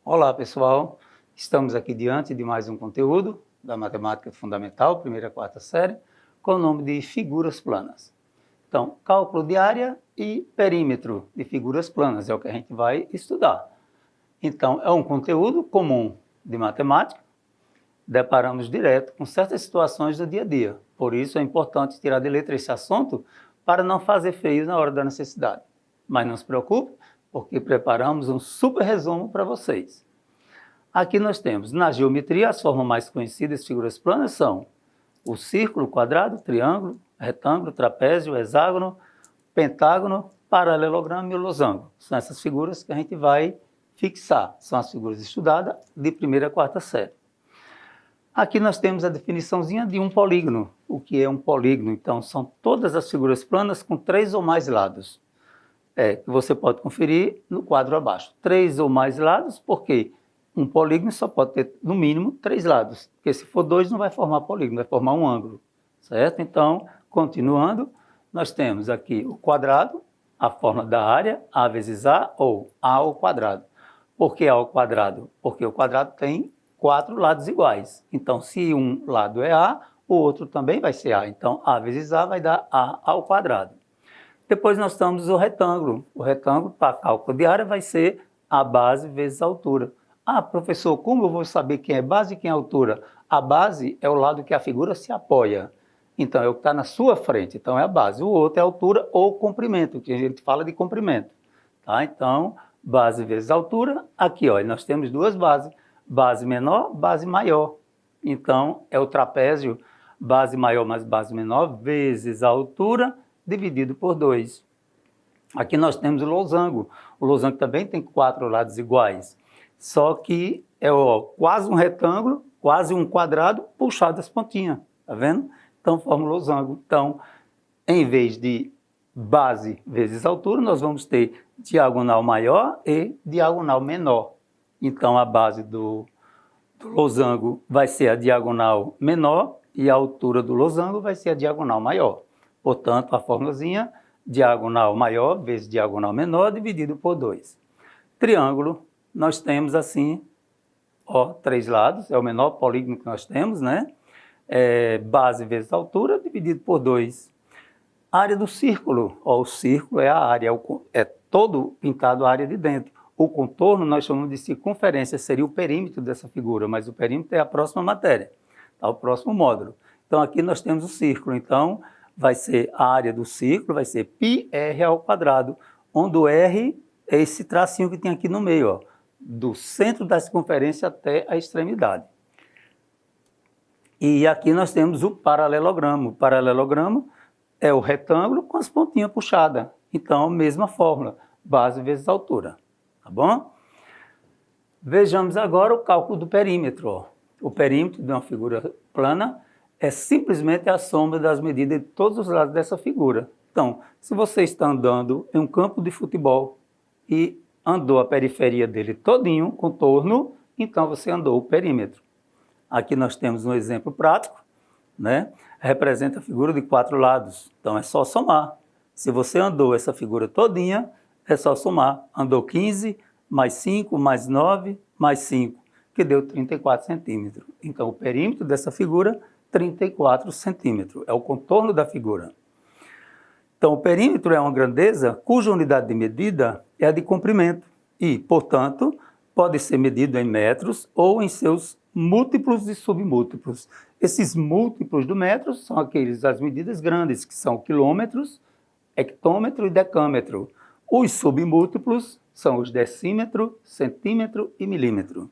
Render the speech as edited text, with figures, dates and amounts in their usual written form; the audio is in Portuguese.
Olá pessoal, estamos aqui diante de mais um conteúdo da Matemática Fundamental, primeira a quarta série, com o nome de figuras planas. Então, cálculo de área e perímetro de figuras planas é o que a gente vai estudar. Então, é um conteúdo comum de matemática, deparamos direto com certas situações do dia a dia, por isso é importante tirar de letra esse assunto para não fazer feio na hora da necessidade. Mas não se preocupe, porque preparamos um super resumo para vocês. Aqui nós temos, na geometria, as formas mais conhecidas de figuras planas são o círculo, quadrado, triângulo, retângulo, trapézio, hexágono, pentágono, paralelogramo e losango. São essas figuras que a gente vai fixar, são as figuras estudadas de primeira a quarta série. Aqui nós temos a definiçãozinha de um polígono. O que é um polígono? Então, são todas as figuras planas com 3 ou mais lados. Que você pode conferir no quadro abaixo. 3 ou mais lados, porque um polígono só pode ter, no mínimo, 3 lados. Porque se for 2, não vai formar polígono, vai formar um ângulo. Certo? Então, continuando, nós temos aqui o quadrado, a fórmula da área, A vezes A, ou A ao quadrado. Por que A ao quadrado? Porque o quadrado tem 4 lados iguais. Então, se um lado é A, o outro também vai ser A. Então, A vezes A vai dar A ao quadrado. Depois nós temos o retângulo. O retângulo, para cálculo de área, vai ser a base vezes a altura. Ah, professor, como eu vou saber quem é base e quem é altura? A base é o lado que a figura se apoia. Então, é o que está na sua frente. Então, é a base. O outro é a altura ou comprimento, que a gente fala de comprimento. Tá? Então, base vezes altura. Aqui, ó, nós temos duas bases. Base menor, base maior. Então, é o trapézio, base maior mais base menor, vezes a altura, dividido por 2. Aqui nós temos o losango. O losango também tem 4 lados iguais, só que é quase um retângulo, quase um quadrado, puxado as pontinhas, tá vendo? Então forma o losango. Então, em vez de base vezes altura, nós vamos ter diagonal maior e diagonal menor. Então a base do losango vai ser a diagonal menor e a altura do losango vai ser a diagonal maior. Portanto, a formulazinha, diagonal maior vezes diagonal menor, dividido por 2. Triângulo, nós temos assim, 3 lados, é o menor polígono que nós temos, né? Base vezes altura, dividido por 2. Área do círculo, o círculo é a área, é todo pintado a área de dentro. O contorno nós chamamos de circunferência, seria o perímetro dessa figura, mas o perímetro é a próxima matéria, tá? O próximo módulo. Então aqui nós temos o círculo, então vai ser a área do círculo, vai ser πr ao quadrado, onde o r é esse tracinho que tem aqui no meio, do centro da circunferência até a extremidade. E aqui nós temos o paralelogramo. O paralelogramo é o retângulo com as pontinhas puxadas. Então, mesma fórmula, base vezes altura, tá bom? Vejamos agora o cálculo do perímetro. O perímetro de uma figura plana é simplesmente a soma das medidas de todos os lados dessa figura. Então, se você está andando em um campo de futebol e andou a periferia dele todinho, contorno, então você andou o perímetro. Aqui nós temos um exemplo prático, né? Representa a figura de 4 lados, então é só somar. Se você andou essa figura todinha, é só somar. Andou 15, mais 5, mais 9, mais 5, que deu 34 centímetros. Então, o perímetro dessa figura, 34 centímetros. É o contorno da figura. Então, o perímetro é uma grandeza cuja unidade de medida é a de comprimento e, portanto, pode ser medido em metros ou em seus múltiplos e submúltiplos. Esses múltiplos do metro são as medidas grandes, que são quilômetros, hectômetro e decâmetro. Os submúltiplos são os decímetro, centímetro e milímetro.